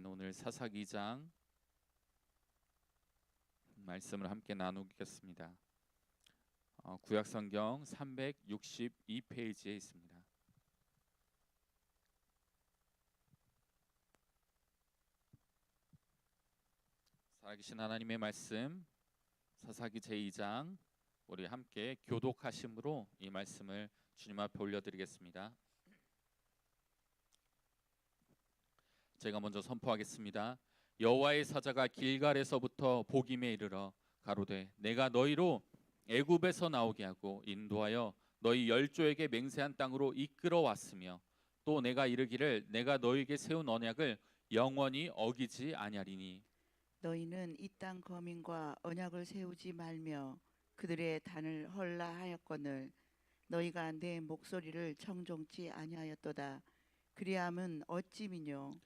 오늘 사사기 2장 말씀을 함께 나누겠습니다. 구약성경 362페이지에 있습니다. 살아계신 하나님의 말씀 사사기 제2장 우리 함께 교독하심으로 이 말씀을 주님 앞에 올려드리겠습니다. 제가 먼저 선포하겠습니다. 여호와의 사자가 길갈에서부터 보김에 이르러 가로되 내가 너희로 애굽에서 나오게 하고 인도하여 너희 열조에게 맹세한 땅으로 이끌어 왔으며 또 내가 이르기를 내가 너희에게 세운 언약을 영원히 어기지 아니하리니 너희는 이 땅 거민과 언약을 세우지 말며 그들의 단을 헐라 하였거늘 너희가 내 목소리를 청종치 아니하였도다. 그리함은 어찌 미뇨.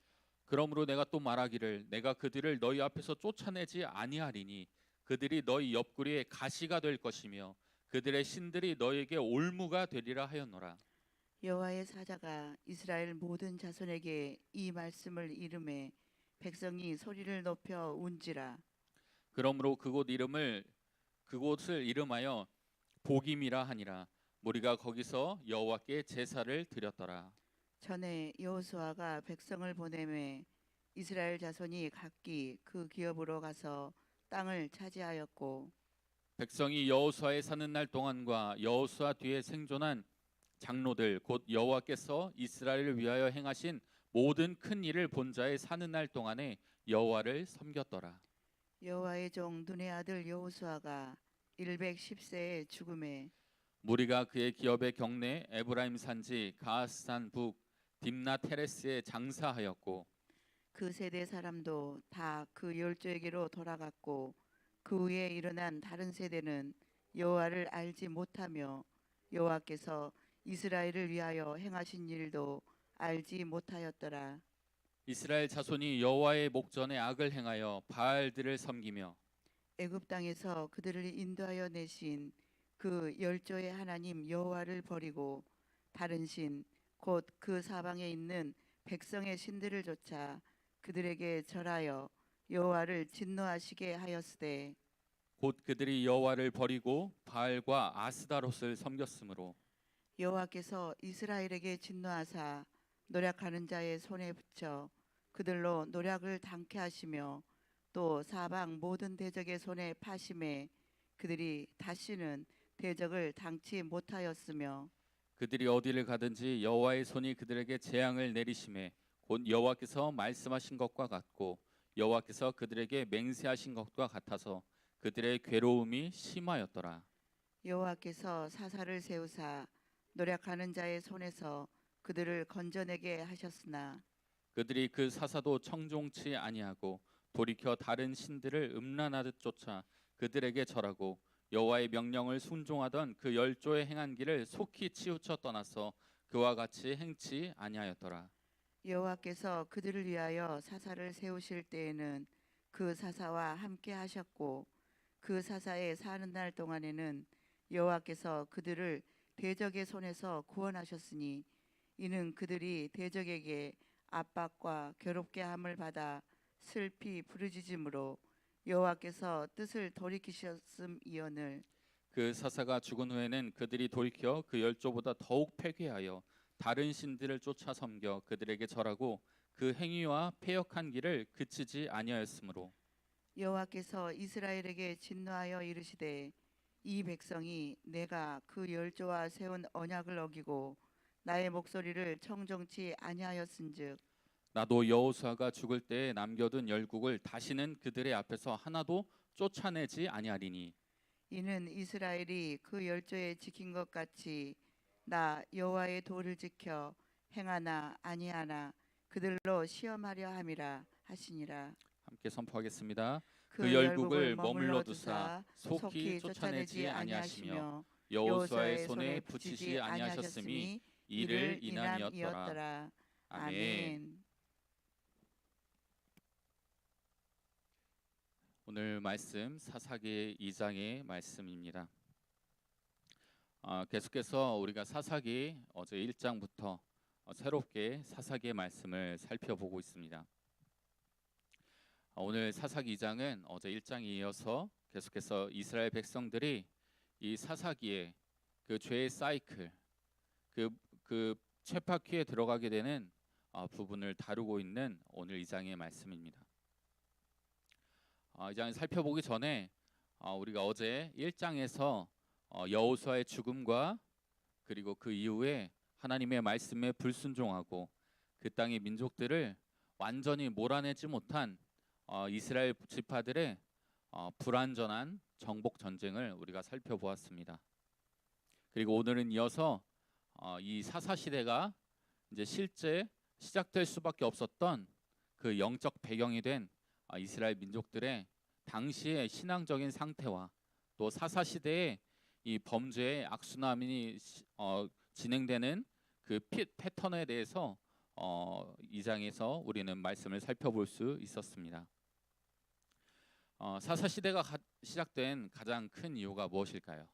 그러므로 내가 또 말하기를 내가 그들을 너희 앞에서 쫓아내지 아니하리니 그들이 너희 옆구리에 가시가 될 것이며 그들의 신들이 너희에게 올무가 되리라 하였노라. 여호와의 사자가 이스라엘 모든 자손에게 이 말씀을 이름해 백성이 소리를 높여 운지라. 그러므로 그곳을 이름하여 보김이라 하니라. 무리가 거기서 여호와께 제사를 드렸더라. 전에 여호수아가 백성을 보내매 이스라엘 자손이 각기 그 기업으로 가서 땅을 차지하였고 백성이 여호수아에 사는 날 동안과 여호수아 뒤에 생존한 장로들 곧 여호와께서 이스라엘을 위하여 행하신 모든 큰 일을 본 자의 사는 날 동안에 여호와를 섬겼더라. 여호와의 종 눈의 아들 여호수아가 110세에 죽음에 무리가 그의 기업의 경내 에브라임 산지 가스산 북 딥나 테레스에 장사하였고 그 세대 사람도 다 그 열조에게로 돌아갔고 그 후에 일어난 다른 세대는 여호와를 알지 못하며 여호와께서 이스라엘을 위하여 행하신 일도 알지 못하였더라. 이스라엘 자손이 여호와의 목전에 악을 행하여 바알들을 섬기며 애굽 땅에서 그들을 인도하여 내신 그 열조의 하나님 여호와를 버리고 다른 신 곧 그 사방에 있는 백성의 신들을 쫓아 그들에게 절하여 여호와를 진노하시게 하였으되 곧 그들이 여호와를 버리고 바알과 아스다롯을 섬겼으므로 여호와께서 이스라엘에게 진노하사 노략하는 자의 손에 붙여 그들로 노략을 당케 하시며 또 사방 모든 대적의 손에 파심에 그들이 다시는 대적을 당치 못하였으며 그들이 어디를 가든지 여호와의 손이 그들에게 재앙을 내리심에 곧 여호와께서 말씀하신 것과 같고 여호와께서 그들에게 맹세하신 것과 같아서 그들의 괴로움이 심하였더라. 여호와께서 사사를 세우사 노략하는 자의 손에서 그들을 건져내게 하셨으나 그들이 그 사사도 청종치 아니하고 돌이켜 다른 신들을 음란하듯 쫓아 그들에게 절하고 여호와의 명령을 순종하던 그 열조의 행한 길을 속히 치우쳐 떠나서 그와 같이 행치 아니하였더라. 여호와께서 그들을 위하여 사사를 세우실 때에는 그 사사와 함께 하셨고 그 사사의 사는 날 동안에는 여호와께서 그들을 대적의 손에서 구원하셨으니 이는 그들이 대적에게 압박과 괴롭게 함을 받아 슬피 부르짖음으로 여호와께서 뜻을 돌이키셨음이오늘. 그 사사가 죽은 후에는 그들이 돌이켜 그 열조보다 더욱 패괴하여 다른 신들을 쫓아 섬겨 그들에게 절하고 그 행위와 패역한 길을 그치지 아니하였으므로 여호와께서 이스라엘에게 진노하여 이르시되 이 백성이 내가 그 열조와 세운 언약을 어기고 나의 목소리를 청종치 아니하였은즉 나도 여호수아가 죽을 때에 남겨둔 열국을 다시는 그들의 앞에서 하나도 쫓아내지 아니하리니 이는 이스라엘이 그 열조에 지킨 것 같이 나 여호와의 도를 지켜 행하나 아니하나 그들로 시험하려 함이라 하시니라. 함께 선포하겠습니다. 그 그 열국을 열국을 머물러 머물러 두사 두사 속히 속히 쫓아내지 아니하시며 여호수아의 여호수아의 손에 붙이지 아니하셨음이 이를 인함이었더라. 아멘. 오늘 말씀 사사기 2장의 말씀입니다. 계속해서 우리가 사사기 어제 1장부터 새롭게 사사기의 말씀을 살펴보고 있습니다. 오늘 사사기 2장은 어제 1장에 이어서 계속해서 이스라엘 백성들이 이 사사기에 그 죄의 사이클, 그 쳇바퀴에 들어가게 되는 부분을 다루고 있는 오늘 2장의 말씀입니다. 2장을 살펴보기 전에 우리가 어제 1장에서 여호수아의 죽음과 그리고 그 이후에 하나님의 말씀에 불순종하고 그 땅의 민족들을 완전히 몰아내지 못한 이스라엘 지파들의 불완전한 정복 전쟁을 우리가 살펴보았습니다. 그리고 오늘은 이어서 이 사사 시대가 이제 실제 시작될 수밖에 없었던 그 영적 배경이 된 이스라엘 민족들의 당시의 신앙적인 상태와 또 사사 시대의 이 범죄의 악순환이 진행되는 그 패턴에 대해서 이 장에서 우리는 말씀을 살펴볼 수 있었습니다. 사사 시대가 시작된 가장 큰 이유가 무엇일까요?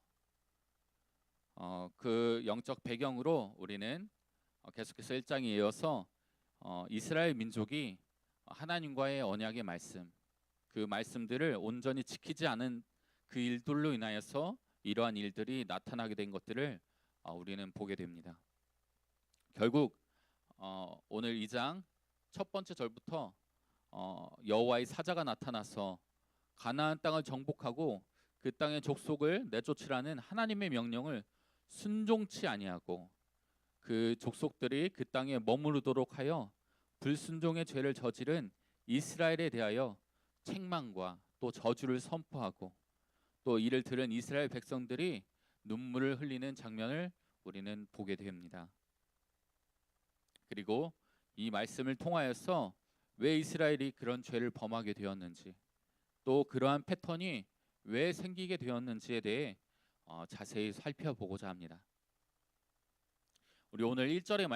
그 영적 배경으로 우리는 계속해서 1장에 이어서 이스라엘 민족이 하나님과의 언약의 말씀, 그 말씀들을 온전히 지키지 않은 그 일들로 인하여서 이러한 일들이 나타나게 된 것들을 우리는 보게 됩니다. 결국 오늘 2장 첫 번째 절부터 여호와의 사자가 나타나서 가나안 땅을 정복하고 그 땅의 족속을 내쫓으라는 하나님의 명령을 순종치 아니하고 그 족속들이 그 땅에 머무르도록 하여 불순종의 죄를 저지른 이스라엘에 대하여 책망과 또 저주를 선포하고 또 이를 들은 이스라엘 백성들이 눈물을 흘리는 장면을 우리는 보게 됩니다. 그리고 이 말씀을 통하여서 왜 이스라엘이 그런 죄를 범하게 되었는지 또 그러한 패턴이 왜 생기게 되었는지에 대해 자세히 살펴보고자 합니다. 우리 오늘 1절의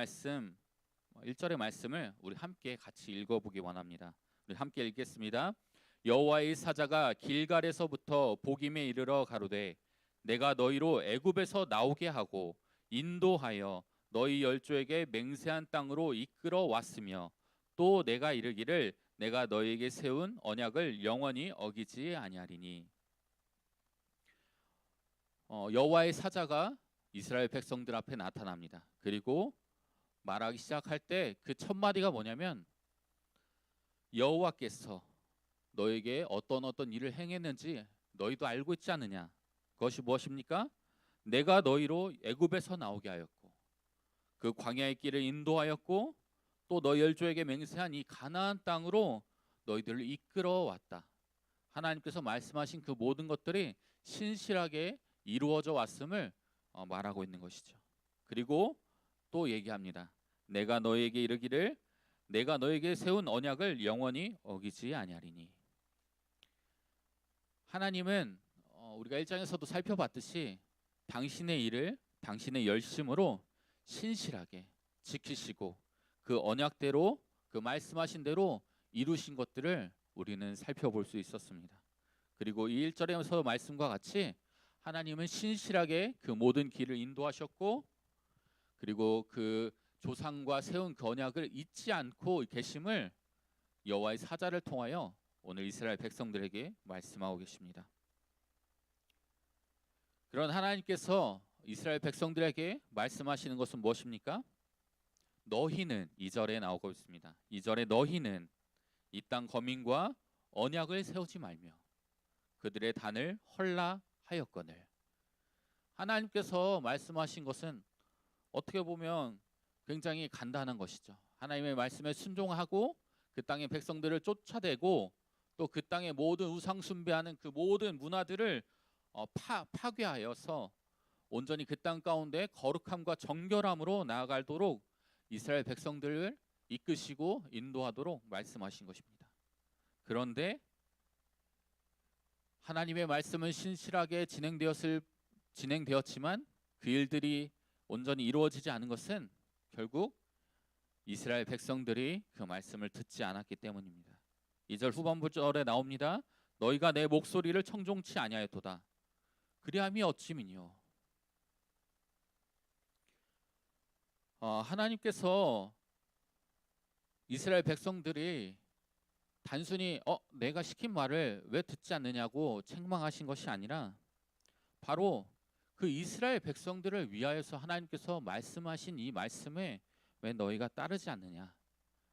말씀을 우리 함께 같이 읽어보기 원합니다. 우리 함께 읽겠습니다. 여호와의 사자가 길갈에서부터 보김에 이르러 가로되 내가 너희로 애굽에서 나오게 하고 인도하여 너희 열조에게 맹세한 땅으로 이끌어 왔으며 또 내가 이르기를 내가 너희에게 세운 언약을 영원히 어기지 아니하리니. 여호와의 사자가 이스라엘 백성들 앞에 나타납니다. 그리고 말하기 시작할 때 그 첫 마디가 뭐냐면 여호와께서 너에게 어떤 일을 행했는지 너희도 알고 있지 않느냐. 그것이 무엇입니까? 내가 너희로 애굽에서 나오게 하였고 그 광야의 길을 인도하였고 또 너희 열조에게 맹세한 이 가나안 땅으로 너희들을 이끌어 왔다. 하나님께서 말씀하신 그 모든 것들이 신실하게 이루어져 왔음을 말하고 있는 것이죠. 그리고 또 얘기합니다. 내가 너희에게 이르기를 내가 너희에게 세운 언약을 영원히 어기지 아니하리니. 하나님은 우리가 1장에서도 살펴봤듯이 당신의 일을 당신의 열심으로 신실하게 지키시고 그 언약대로 그 말씀하신 대로 이루신 것들을 우리는 살펴볼 수 있었습니다. 그리고 이 1절에서 말씀과 같이 하나님은 신실하게 그 모든 길을 인도하셨고 그리고 그 조상과 세운 그 언약을 잊지 않고 계심을 여호와의 사자를 통하여 오늘 이스라엘 백성들에게 말씀하고 계십니다. 그런 하나님께서 이스라엘 백성들에게 말씀하시는 것은 무엇입니까? 너희는 2절에 나오고 있습니다. 2절에 너희는 이 땅 거민과 언약을 세우지 말며 그들의 단을 헐라하였거늘. 하나님께서 말씀하신 것은 어떻게 보면 굉장히 간단한 것이죠. 하나님의 말씀에 순종하고 그 땅의 백성들을 쫓아내고 또 그 땅의 모든 우상 숭배하는 그 모든 문화들을 파괴하여서 온전히 그 땅 가운데 거룩함과 정결함으로 나아가도록 이스라엘 백성들을 이끄시고 인도하도록 말씀하신 것입니다. 그런데 하나님의 말씀은 신실하게 진행되었지만 그 일들이 온전히 이루어지지 않은 것은 결국 이스라엘 백성들이 그 말씀을 듣지 않았기 때문입니다. 2절 후반부절에 나옵니다. 너희가 내 목소리를 청종치 아니하였도다. 그리함이 어찌미뇨. 하나님께서 이스라엘 백성들이 단순히 내가 시킨 말을 왜 듣지 않느냐고 책망하신 것이 아니라 바로 그 이스라엘 백성들을 위하여서 하나님께서 말씀하신 이 말씀에 왜 너희가 따르지 않느냐,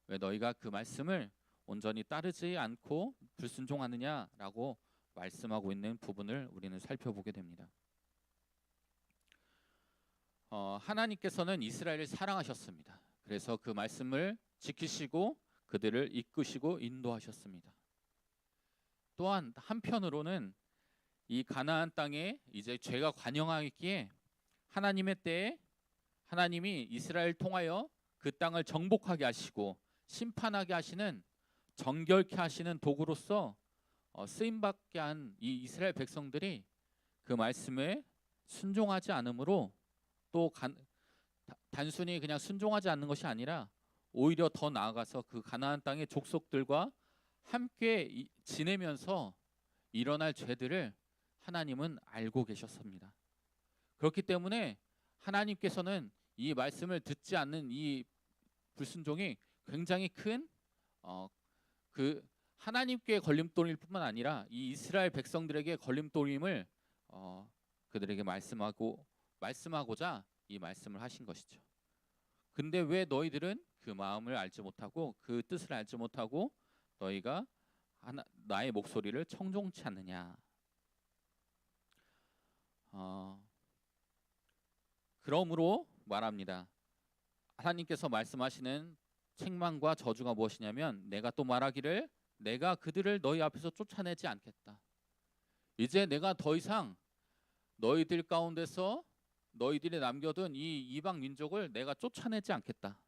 왜 너희가 그 말씀을 온전히 따르지 않고 불순종하느냐라고 말씀하고 있는 부분을 우리는 살펴보게 됩니다. 하나님께서는 이스라엘을 사랑하셨습니다. 그래서 그 말씀을 지키시고 그들을 이끄시고 인도하셨습니다. 또한 한편으로는 이 가나안 땅에 이제 죄가 관영하기에 하나님의 때에 하나님이 이스라엘 통하여 그 땅을 정복하게 하시고 심판하게 하시는, 정결케 하시는 도구로서 쓰임받게 한 이 이스라엘 백성들이 그 말씀에 순종하지 않으므로 또 단순히 그냥 순종하지 않는 것이 아니라 오히려 더 나아가서 그 가나안 땅의 족속들과 함께 지내면서 일어날 죄들을 하나님은 알고 계셨습니다. 그렇기 때문에 하나님께서는 이 말씀을 듣지 않는 이 불순종이 굉장히 큰 그 하나님께 걸림돌일 뿐만 아니라 이 이스라엘 백성들에게 걸림돌임을 그들에게 말씀하고자 이 말씀을 하신 것이죠. 근데 왜 너희들은 그 마음을 알지 못하고 그 뜻을 알지 못하고 너희가 나의 목소리를 청종치 않느냐. 그러므로 말합니다. 하나님께서 말씀하시는 책망과 저주가 무엇이냐면 내가 또 말하기를 내가 그들을 너희 앞에서 쫓아내지 않겠다. 이제 내가 더 이상 너희들 가운데서 너희들이 남겨둔 이 이방 민족을 내가 쫓아내지 않겠다.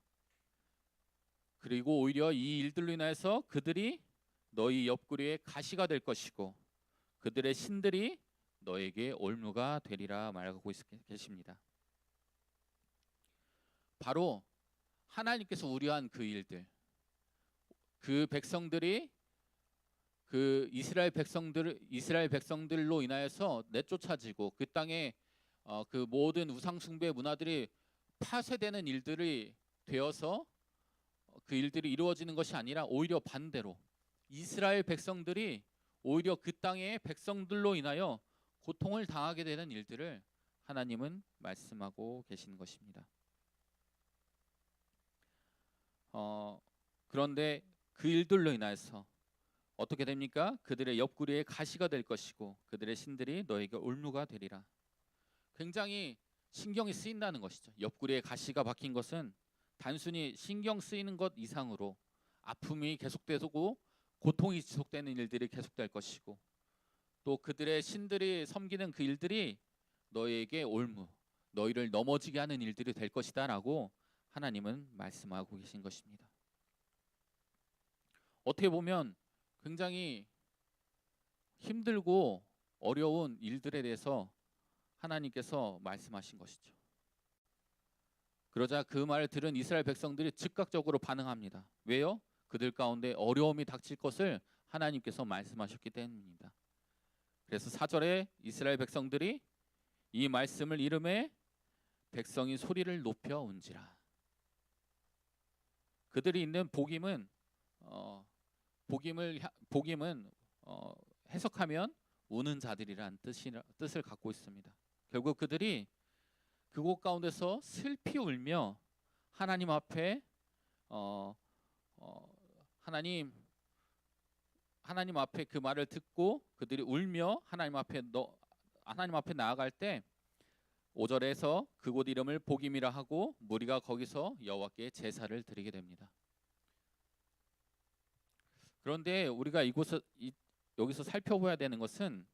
그리고 오히려 이 일들로 인해서 그들이 너희 옆구리에 가시가 될 것이고 그들의 신들이 너에게 올무가 되리라 말하고 계십니다. 바로 하나님께서 우려한 그 일들, 그 백성들이 그 이스라엘 백성들로 인하여서 내쫓아지고 그 땅에 그 모든 우상 숭배 문화들이 파쇄되는 일들이 되어서 그 일들이 이루어지는 것이 아니라 오히려 반대로 이스라엘 백성들이 오히려 그 땅의 백성들로 인하여 고통을 당하게 되는 일들을 하나님은 말씀하고 계신 것입니다. 그런데 그 일들로 인하여서 어떻게 됩니까? 그들의 옆구리에 가시가 될 것이고 그들의 신들이 너에게 올무가 되리라. 굉장히 신경이 쓰인다는 것이죠. 옆구리에 가시가 박힌 것은 단순히 신경 쓰이는 것 이상으로 아픔이 계속되고 고통이 지속되는 일들이 계속될 것이고 또 그들의 신들이 섬기는 그 일들이 너희에게 올무, 너희를 넘어지게 하는 일들이 될 것이다 라고 하나님은 말씀하고 계신 것입니다. 어떻게 보면 굉장히 힘들고 어려운 일들에 대해서 하나님께서 말씀하신 것이죠. 그러자 그 말을 들은 이스라엘 백성들이 즉각적으로 반응합니다. 왜요? 그들 가운데 어려움이 닥칠 것을 하나님께서 말씀하셨기 때문입니다. 그래서 4절에 이스라엘 백성들이 이 말씀을 이름에 백성이 소리를 높여 운지라. 그들이 있는 복임은 해석하면 우는 자들이란 뜻을 갖고 있습니다. 결국 그들이 그곳 가운데서 슬피 울며 하나님 앞에 하나님 앞에 그 말을 듣고 그들이 울며 하나님 앞에 나아갈 때 5절에서 그곳 이름을 복임이라 하고 무리가 거기서 여호와께 제사를 드리게 됩니다. 그런데 우리가 여기서 살펴봐야 되는 것은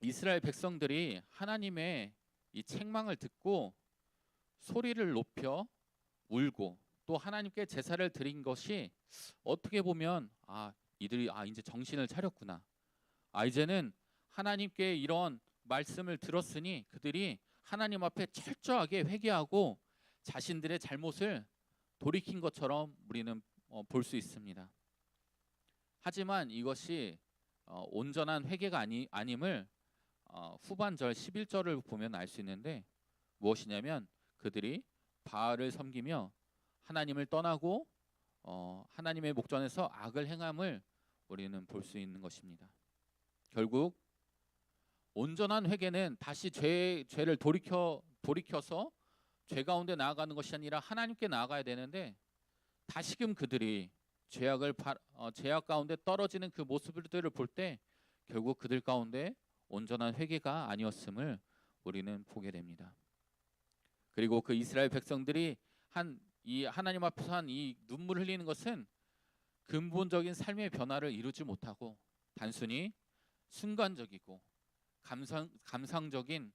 이스라엘 백성들이 하나님의 이 책망을 듣고 소리를 높여 울고 또 하나님께 제사를 드린 것이 어떻게 보면 이들이 이제 정신을 차렸구나. 이제는 하나님께 이런 말씀을 들었으니 그들이 하나님 앞에 철저하게 회개하고 자신들의 잘못을 돌이킨 것처럼 우리는 볼 수 있습니다. 하지만 이것이 온전한 회개가 아님을 후반절 11절을 보면 알 수 있는데 무엇이냐면 그들이 바알을 섬기며 하나님을 떠나고 하나님의 목전에서 악을 행함을 우리는 볼 수 있는 것입니다. 결국 온전한 회개는 다시 죄를 돌이켜서 죄 가운데 나아가는 것이 아니라 하나님께 나아가야 되는데, 다시금 그들이 죄악 가운데 떨어지는 그 모습들을 볼 때 결국 그들 가운데 온전한 회개가 아니었음을 우리는 보게 됩니다. 그리고 그 이스라엘 백성들이 이 하나님 앞에서 한 이 눈물 흘리는 것은 근본적인 삶의 변화를 이루지 못하고 단순히 순간적이고 감상적인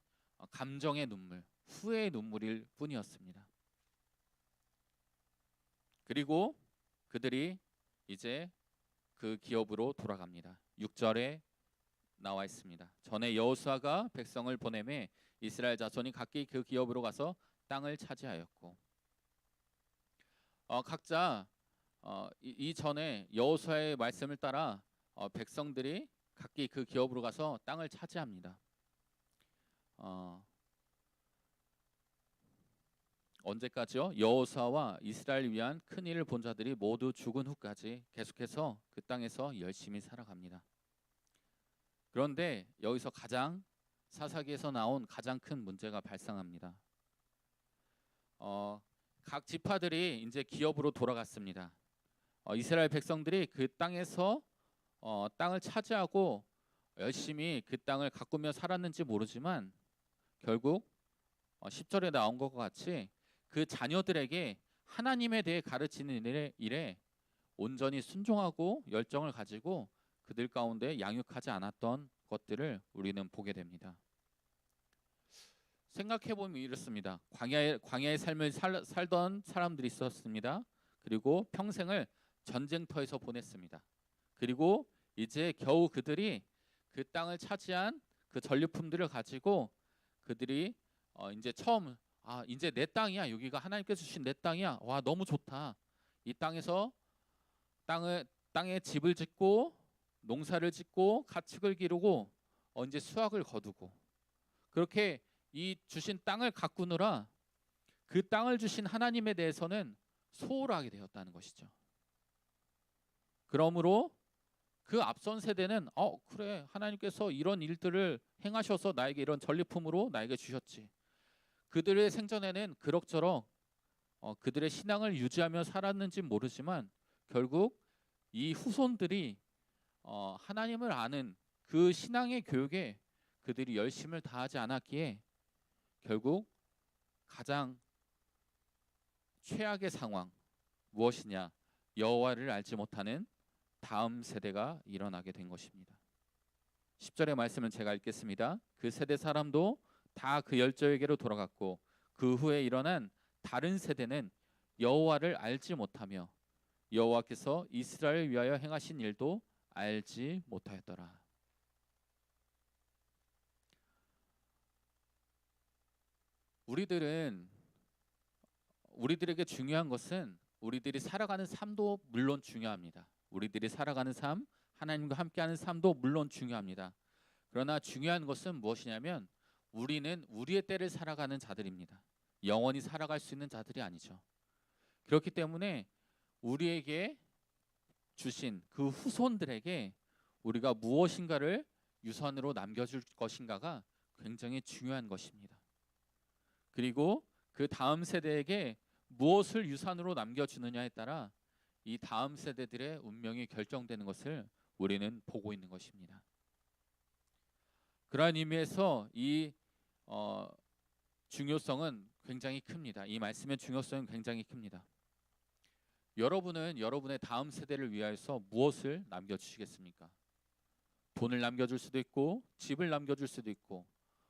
감정의 눈물, 후회의 눈물일 뿐이었습니다. 그리고 그들이 이제 그 기업으로 돌아갑니다. 6절에 나와 있습니다. 전에 여호수아가 백성을 보내매 이스라엘 자손이 각기 그 기업으로 가서 땅을 차지하였고, 각자 이전에 여호수아의 말씀을 따라 백성들이 각기 그 기업으로 가서 땅을 차지합니다. 언제까지요? 여호수아와 이스라엘 위한 큰 일을 본 자들이 모두 죽은 후까지 계속해서 그 땅에서 열심히 살아갑니다. 그런데 여기서 사사기에서 나온 가장 큰 문제가 발생합니다. 각 지파들이 이제 기업으로 돌아갔습니다. 이스라엘 백성들이 그 땅에서 땅을 차지하고 열심히 그 땅을 가꾸며 살았는지 모르지만 결국 10절에 나온 것과 같이 그 자녀들에게 하나님에 대해 가르치는 일에 온전히 순종하고 열정을 가지고 그들 가운데 양육하지 않았던 것들을 우리는 보게 됩니다. 생각해보면 이렇습니다. 광야의 삶을 살던 사람들이 있었습니다. 그리고 평생을 전쟁터에서 보냈습니다. 그리고 이제 겨우 그들이 그 땅을 차지한 그 전리품들을 가지고 그들이 이제 처음 이제 내 땅이야. 여기가 하나님께서 주신 내 땅이야. 와, 너무 좋다. 이 땅에서 땅에 집을 짓고 농사를 짓고 가축을 기르고 이제 수확을 거두고, 그렇게 이 주신 땅을 가꾸느라 그 땅을 주신 하나님에 대해서는 소홀하게 되었다는 것이죠. 그러므로 그 앞선 세대는 그래, 하나님께서 이런 일들을 행하셔서 나에게 이런 전리품으로 나에게 주셨지. 그들의 생전에는 그럭저럭 그들의 신앙을 유지하며 살았는지 모르지만 결국 이 후손들이 하나님을 아는 그 신앙의 교육에 그들이 열심을 다하지 않았기에 결국 가장 최악의 상황, 무엇이냐? 여호와를 알지 못하는 다음 세대가 일어나게 된 것입니다. 10절의 말씀을 제가 읽겠습니다. 그 세대 사람도 다 그 열조에게로 돌아갔고 그 후에 일어난 다른 세대는 여호와를 알지 못하며 여호와께서 이스라엘을 위하여 행하신 일도 알지 못하였더라. 우리들에게 중요한 것은 우리들이 살아가는 삶도 물론 중요합니다. 우리들이 살아가는 삶, 하나님과 함께하는 삶도 물론 중요합니다. 그러나 중요한 것은 무엇이냐면 우리는 우리의 때를 살아가는 자들입니다. 영원히 살아갈 수 있는 자들이 아니죠. 그렇기 때문에 우리에게 주신 그 후손들에게 우리가 무엇인가를 유산으로 남겨줄 것인가가 굉장히 중요한 것입니다. 그리고 그 다음 세대에게 무엇을 유산으로 남겨주느냐에 따라 이 다음 세대들의 운명이 결정되는 것을 우리는 보고 있는 것입니다. 그러한 의미에서 이 중요성은 굉장히 큽니다. 이 말씀의 중요성은 굉장히 큽니다. 여러분은 여러분의 다음 세대를 위하여서 무엇을 남겨주시겠습니까? 돈을 남겨줄 수도 있고 집을 남겨줄 수도 있고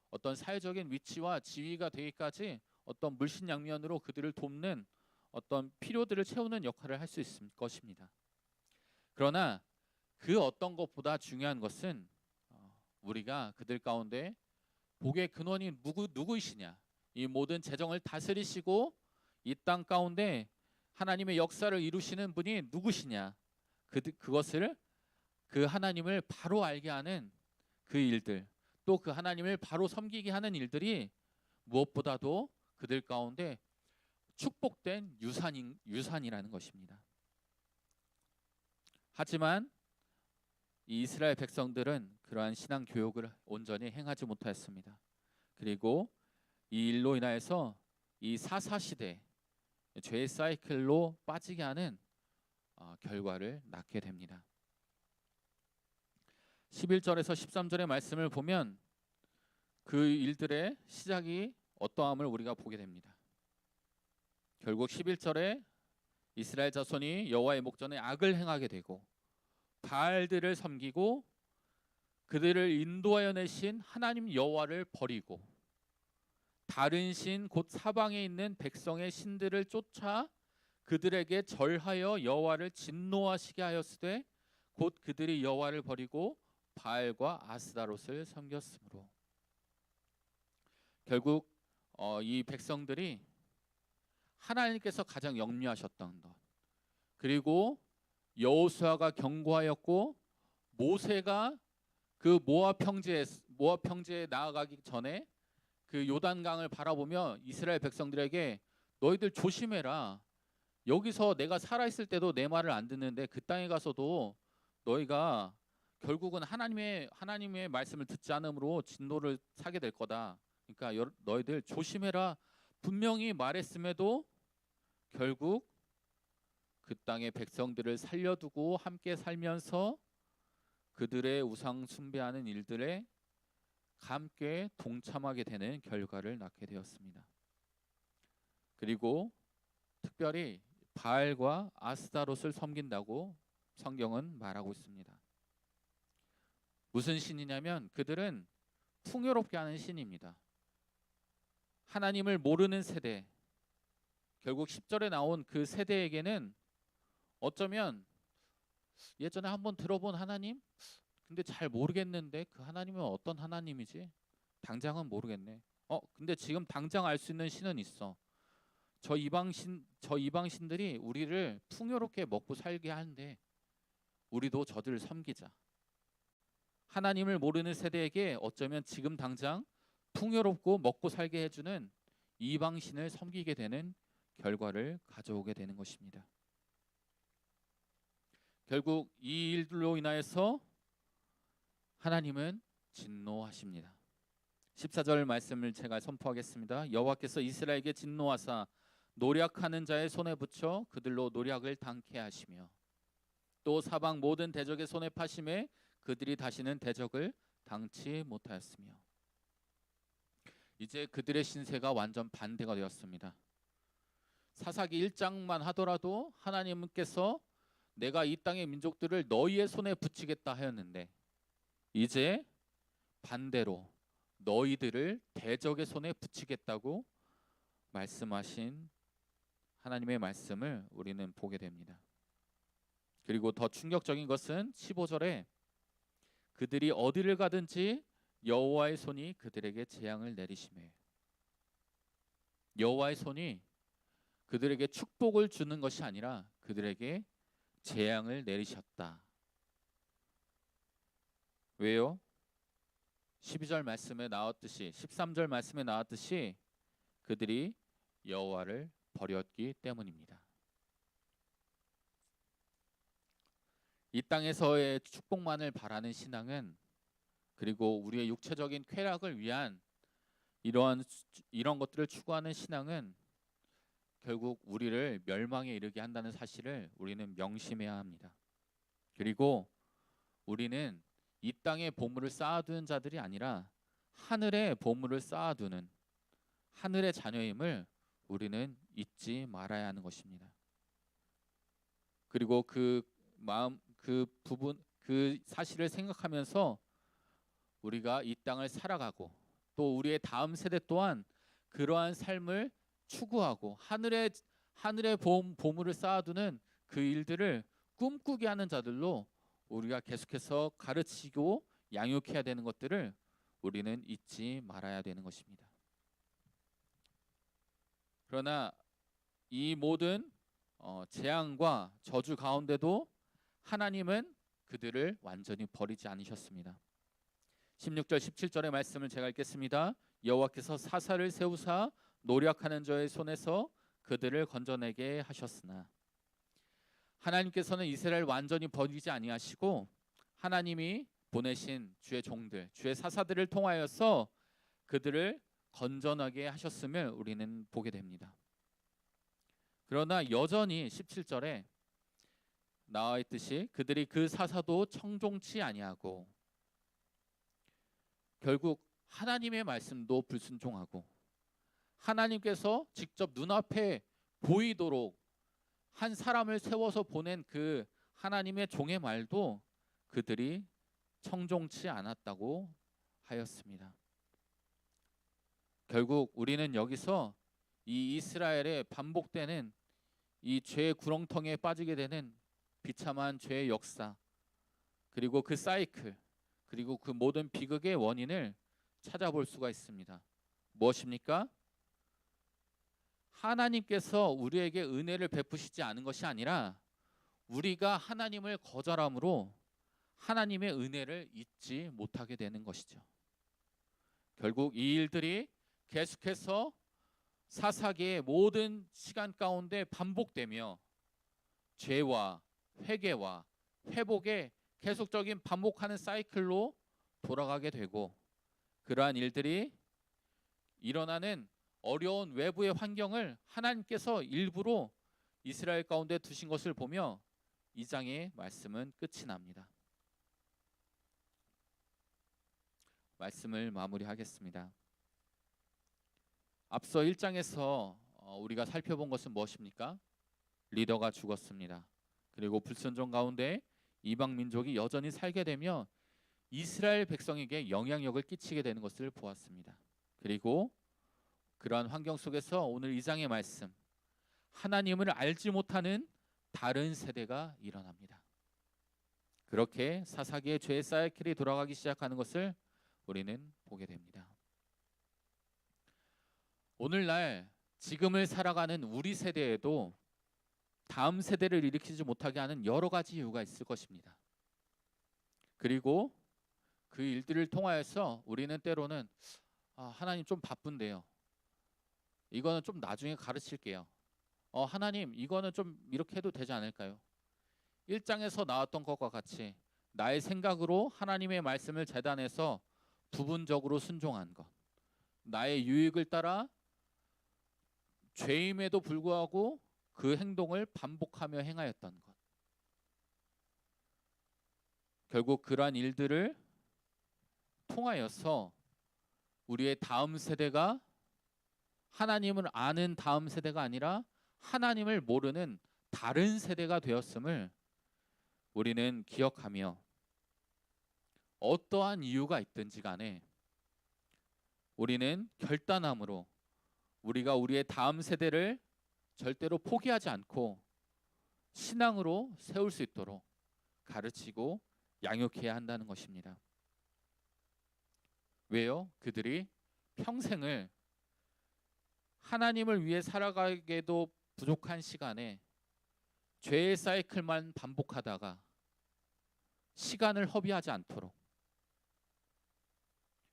어떤 사회적인 위치와 지위가 되기까지 어떤 물신양면으로 그들을 돕는 어떤 필요들을 채우는 역할을 할 수 있을 것입니다. 그러나 그 어떤 것보다 중요한 것은 우리가 그들 가운데 복의 근원이 누구이시냐, 이 모든 재정을 다스리시고 이 땅 가운데 하나님의 역사를 이루시는 분이 누구시냐, 그것을 그 하나님을 바로 알게 하는 그 일들, 또 그 하나님을 바로 섬기게 하는 일들이 무엇보다도 그들 가운데 축복된 유산이라는 것입니다. 하지만 이 이스라엘 백성들은 그러한 신앙 교육을 온전히 행하지 못하였습니다. 그리고 이 일로 인하여서 이 사사 시대 죄의 사이클로 빠지게 하는 결과를 낳게 됩니다. 11절에서 13절의 말씀을 보면 그 일들의 시작이 어떠함을 우리가 보게 됩니다. 결국 11절에 이스라엘 자손이 여호와의 목전에 악을 행하게 되고 바알들을 섬기고 그들을 인도하여 내신 하나님 여호와를 버리고 다른 신 곧 사방에 있는 백성의 신들을 쫓아 그들에게 절하여 여호와를 진노하시게 하였으되 곧 그들이 여호와를 버리고 바알과 아스다롯을 섬겼으므로 결국 이 백성들이 하나님께서 가장 영리하셨던 것 그리고 여호수아가 경고하였고 모세가 그 모압 평지에 나아가기 전에 그 요단강을 바라보며 이스라엘 백성들에게 너희들 조심해라. 여기서 내가 살아있을 때도 내 말을 안 듣는데 그 땅에 가서도 너희가 결국은 하나님의 말씀을 듣지 않으므로 진노를 사게 될 거다. 그러니까 너희들 조심해라. 분명히 말했음에도 결국 그 땅의 백성들을 살려두고 함께 살면서 그들의 우상 숭배하는 일들에 함께 동참하게 되는 결과를 낳게 되었습니다. 그리고 특별히 바알과 아스다롯을 섬긴다고 성경은 말하고 있습니다. 무슨 신이냐면 그들은 풍요롭게 하는 신입니다. 하나님을 모르는 세대, 결국 10절에 나온 그 세대에게는 어쩌면 예전에 한번 들어본 하나님? 근데 잘 모르겠는데 그 하나님은 어떤 하나님이지? 당장은 모르겠네. 근데 지금 당장 알 수 있는 신은 있어. 저 이방신들이 우리를 풍요롭게 먹고 살게 하는데 우리도 저들을 섬기자. 하나님을 모르는 세대에게 어쩌면 지금 당장 풍요롭고 먹고 살게 해주는 이방신을 섬기게 되는 결과를 가져오게 되는 것입니다. 결국 이 일들로 인하여서 하나님은 진노하십니다. 14절 말씀을 제가 선포하겠습니다. 여호와께서 이스라엘에게 진노하사 노략하는 자의 손에 붙여 그들로 노략을 당케 하시며 또 사방 모든 대적의 손에 파심에 그들이 다시는 대적을 당치 못하였으며 이제 그들의 신세가 완전 반대가 되었습니다. 사사기 1장만 하더라도 하나님께서 내가 이 땅의 민족들을 너희의 손에 붙이겠다 하였는데 이제 반대로 너희들을 대적의 손에 붙이겠다고 말씀하신 하나님의 말씀을 우리는 보게 됩니다. 그리고 더 충격적인 것은 15절에 그들이 어디를 가든지 여호와의 손이 그들에게 재앙을 내리시매 여호와의 손이 그들에게 축복을 주는 것이 아니라 그들에게 재앙을 내리셨다. 왜요? 12절 말씀에 나왔듯이 13절 말씀에 나왔듯이 그들이 여호와를 버렸기 때문입니다. 이 땅에서의 축복만을 바라는 신앙은 그리고 우리의 육체적인 쾌락을 위한 이런 것들을 추구하는 신앙은 결국 우리를 멸망에 이르게 한다는 사실을 우리는 명심해야 합니다. 그리고 우리는 이 땅에 보물을 쌓아두는 자들이 아니라 하늘에 보물을 쌓아두는 하늘의 자녀임을 우리는 잊지 말아야 하는 것입니다. 그리고 그 사실을 생각하면서 우리가 이 땅을 살아가고 또 우리의 다음 세대 또한 그러한 삶을 추구하고 하늘의 보물을 쌓아두는 그 일들을 꿈꾸게 하는 자들로 우리가 계속해서 가르치고 양육해야 되는 것들을 우리는 잊지 말아야 되는 것입니다. 그러나 이 모든 재앙과 저주 가운데도 하나님은 그들을 완전히 버리지 않으셨습니다. 16절 17절의 말씀을 제가 읽겠습니다. 여호와께서 사사를 세우사 노략하는 자의 손에서 그들을 건져내게 하셨으나 하나님께서는 이스라엘 완전히 버리지 아니하시고 하나님이 보내신 주의 종들, 주의 사사들을 통하여서 그들을 건전하게 하셨음을 우리는 보게 됩니다. 그러나 여전히 17절에 나와 있듯이 그들이 그 사사도 청종치 아니하고 결국 하나님의 말씀도 불순종하고 하나님께서 직접 눈앞에 보이도록 한 사람을 세워서 보낸 그 하나님의 종의 말도 그들이 청종치 않았다고 하였습니다. 결국 우리는 여기서 이 이스라엘의 반복되는 이 죄의 구렁텅이에 빠지게 되는 비참한 죄의 역사, 그리고 그 사이클, 그리고 그 모든 비극의 원인을 찾아볼 수가 있습니다. 무엇입니까? 하나님께서 우리에게 은혜를 베푸시지 않은 것이 아니라 우리가 하나님을 거절함으로 하나님의 은혜를 잊지 못하게 되는 것이죠. 결국 이 일들이 계속해서 사사기의 모든 시간 가운데 반복되며 죄와 회개와 회복의 계속적인 반복하는 사이클로 돌아가게 되고, 그러한 일들이 일어나는 어려운 외부의 환경을 하나님께서 일부러 이스라엘 가운데 두신 것을 보며 이 장의 말씀은 끝이 납니다. 말씀을 마무리하겠습니다. 앞서 1장에서 우리가 살펴본 것은 무엇입니까? 리더가 죽었습니다. 그리고 불순종 가운데 이방 민족이 여전히 살게 되며 이스라엘 백성에게 영향력을 끼치게 되는 것을 보았습니다. 그리고 그러한 환경 속에서 오늘 2장의 말씀, 하나님을 알지 못하는 다른 세대가 일어납니다. 그렇게 사사기의 죄의 사이클이 돌아가기 시작하는 것을 우리는 보게 됩니다. 오늘날 지금을 살아가는 우리 세대에도 다음 세대를 일으키지 못하게 하는 여러 가지 이유가 있을 것입니다. 그리고 그 일들을 통하여서 우리는 때로는 하나님 좀 바쁜데요, 이거는 좀 나중에 가르칠게요. 하나님 이거는 좀 이렇게 해도 되지 않을까요? 1장에서 나왔던 것과 같이 나의 생각으로 하나님의 말씀을 재단해서 부분적으로 순종한 것, 나의 유익을 따라 죄임에도 불구하고 그 행동을 반복하며 행하였던 것, 결국 그러한 일들을 통하여서 우리의 다음 세대가 하나님을 아는 다음 세대가 아니라 하나님을 모르는 다른 세대가 되었음을 우리는 기억하며, 어떠한 이유가 있든지 간에 우리는 결단함으로 우리가 우리의 다음 세대를 절대로 포기하지 않고 신앙으로 세울 수 있도록 가르치고 양육해야 한다는 것입니다. 왜요? 그들이 평생을 하나님을 위해 살아가기에도 부족한 시간에 죄의 사이클만 반복하다가 시간을 허비하지 않도록,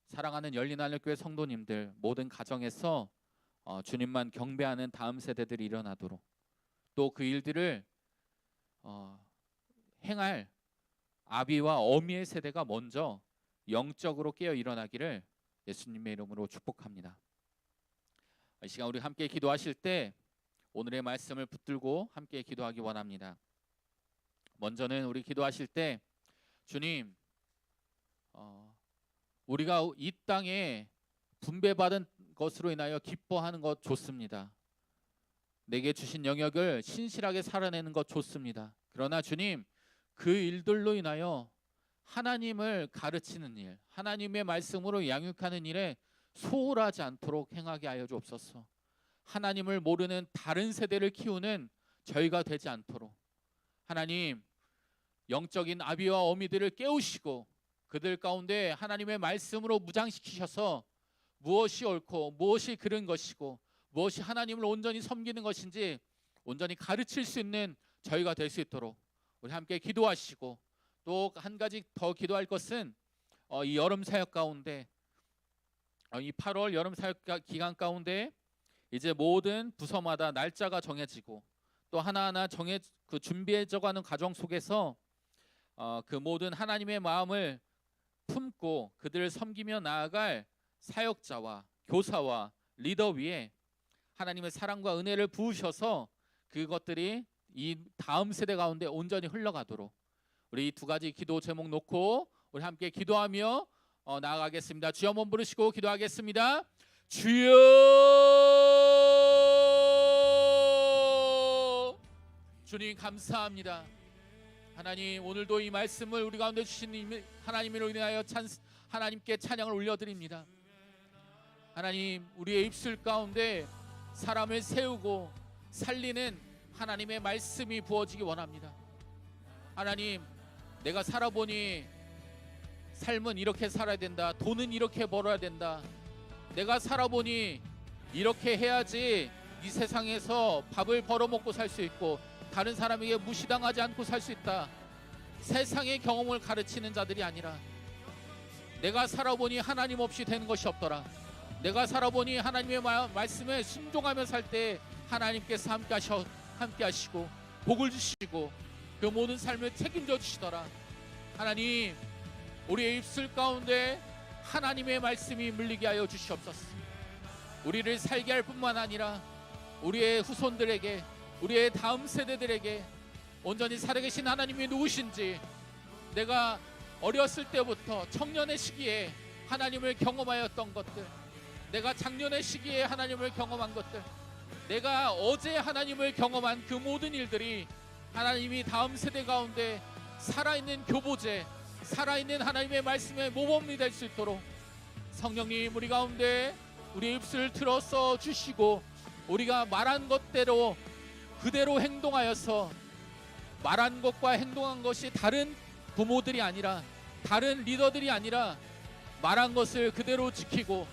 사랑하는 열린하늘교회 성도님들, 모든 가정에서 주님만 경배하는 다음 세대들이 일어나도록, 또 그 일들을 행할 아비와 어미의 세대가 먼저 영적으로 깨어 일어나기를 예수님의 이름으로 축복합니다. 이 시간 우리 함께 기도하실 때 오늘의 말씀을 붙들고 함께 기도하기 원합니다. 먼저는 우리 기도하실 때, 주님, 우리가 이 땅에 분배받은 것으로 인하여 기뻐하는 것 좋습니다. 내게 주신 영역을 신실하게 살아내는 것 좋습니다. 그러나 주님, 그 일들로 인하여 하나님을 가르치는 일, 하나님의 말씀으로 양육하는 일에 소홀하지 않도록 행하게 하여 주옵소서. 하나님을 모르는 다른 세대를 키우는 저희가 되지 않도록 하나님, 영적인 아비와 어미들을 깨우시고 그들 가운데 하나님의 말씀으로 무장시키셔서 무엇이 옳고 무엇이 그른 것이고 무엇이 하나님을 온전히 섬기는 것인지 온전히 가르칠 수 있는 저희가 될 수 있도록 우리 함께 기도하시고, 또 한 가지 더 기도할 것은 이 여름 사역 가운데, 이 8월 여름 사역 기간 가운데 이제 모든 부서마다 날짜가 정해지고 또 하나하나 준비해져가는 과정 속에서 그 모든 하나님의 마음을 품고 그들을 섬기며 나아갈 사역자와 교사와 리더 위에 하나님의 사랑과 은혜를 부으셔서 그것들이 이 다음 세대 가운데 온전히 흘러가도록 우리 이 두 가지 기도 제목 놓고 우리 함께 기도하며 나아가겠습니다. 주여 한번 부르시고 기도하겠습니다. 주여, 주님 감사합니다. 하나님, 오늘도 이 말씀을 우리 가운데 주신 하나님으로 인하여 하나님께 찬양을 올려드립니다. 하나님, 우리의 입술 가운데 사람을 세우고 살리는 하나님의 말씀이 부어지기 원합니다. 하나님, 내가 살아보니 삶은 이렇게 살아야 된다, 돈은 이렇게 벌어야 된다, 내가 살아보니 이렇게 해야지 이 세상에서 밥을 벌어먹고 살 수 있고 다른 사람에게 무시당하지 않고 살 수 있다, 세상의 경험을 가르치는 자들이 아니라 내가 살아보니 하나님 없이 되는 것이 없더라, 내가 살아보니 하나님의 말씀에 순종하며 살 때 하나님께서 함께 하시고 복을 주시고 그 모든 삶을 책임져 주시더라. 하나님, 우리의 입술 가운데 하나님의 말씀이 물리게 하여 주시옵소서. 우리를 살게 할 뿐만 아니라 우리의 후손들에게, 우리의 다음 세대들에게 온전히 살아계신 하나님이 누구신지, 내가 어렸을 때부터 청년의 시기에 하나님을 경험하였던 것들, 내가 작년의 시기에 하나님을 경험한 것들, 내가 어제 하나님을 경험한 그 모든 일들이 하나님이 다음 세대 가운데 살아있는 교보제, 살아있는 하나님의 말씀의 모범이 될 수 있도록 성령님 우리 가운데 우리 입술을 틀어써 주시고 우리가 말한 것대로 그대로 행동하여서 말한 것과 행동한 것이 다른 부모들이 아니라 다른 리더들이 아니라 말한 것을 그대로 지키고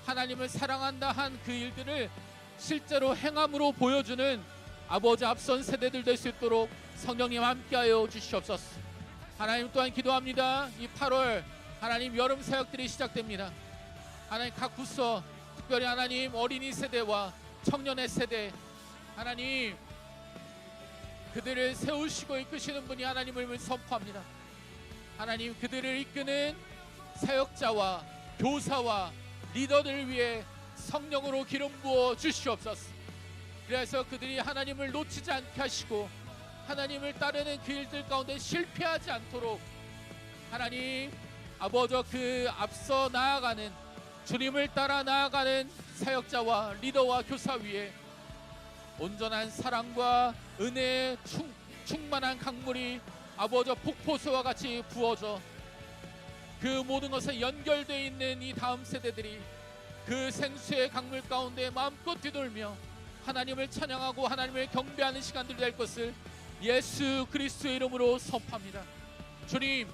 하나님을 사랑한다 한 그 일들을 실제로 행함으로 보여주는 아버지 앞선 세대들 될 수 있도록 성령님 함께하여 주시옵소서. 하나님 또한 기도합니다. 이 8월 하나님 여름 사역들이 시작됩니다. 하나님 각 부서, 특별히 하나님 어린이 세대와 청년의 세대, 하나님 그들을 세우시고 이끄시는 분이 하나님을 선포합니다. 하나님, 그들을 이끄는 사역자와 교사와 리더들을 위해 성령으로 기름 부어 주시옵소서. 그래서 그들이 하나님을 놓치지 않게 하시고 하나님을 따르는 그 일들 가운데 실패하지 않도록 하나님 아버지 그 앞서 나아가는 주님을 따라 나아가는 사역자와 리더와 교사 위에 온전한 사랑과 은혜의 충만한 강물이 아버지 폭포수와 같이 부어져 그 모든 것에 연결되어 있는 이 다음 세대들이 그 생수의 강물 가운데 마음껏 뒤돌며 하나님을 찬양하고 하나님을 경배하는 시간들이 될 것을 예수 그리스도의 이름으로 선포합니다. 주님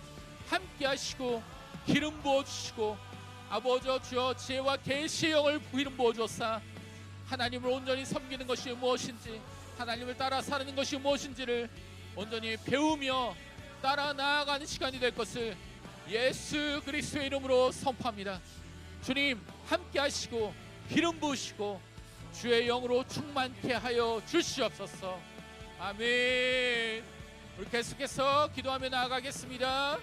함께 하시고 기름 부어주시고 아버지 주여 지혜와 계시의 영을 기름 부어주사 하나님을 온전히 섬기는 것이 무엇인지, 하나님을 따라 사는 것이 무엇인지를 온전히 배우며 따라 나아가는 시간이 될 것을 예수 그리스도의 이름으로 선포합니다. 주님 함께 하시고 기름 부으시고 주의 영으로 충만케 하여 주시옵소서. 아멘. 우리 계속해서 기도하며 나아가겠습니다.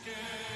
함께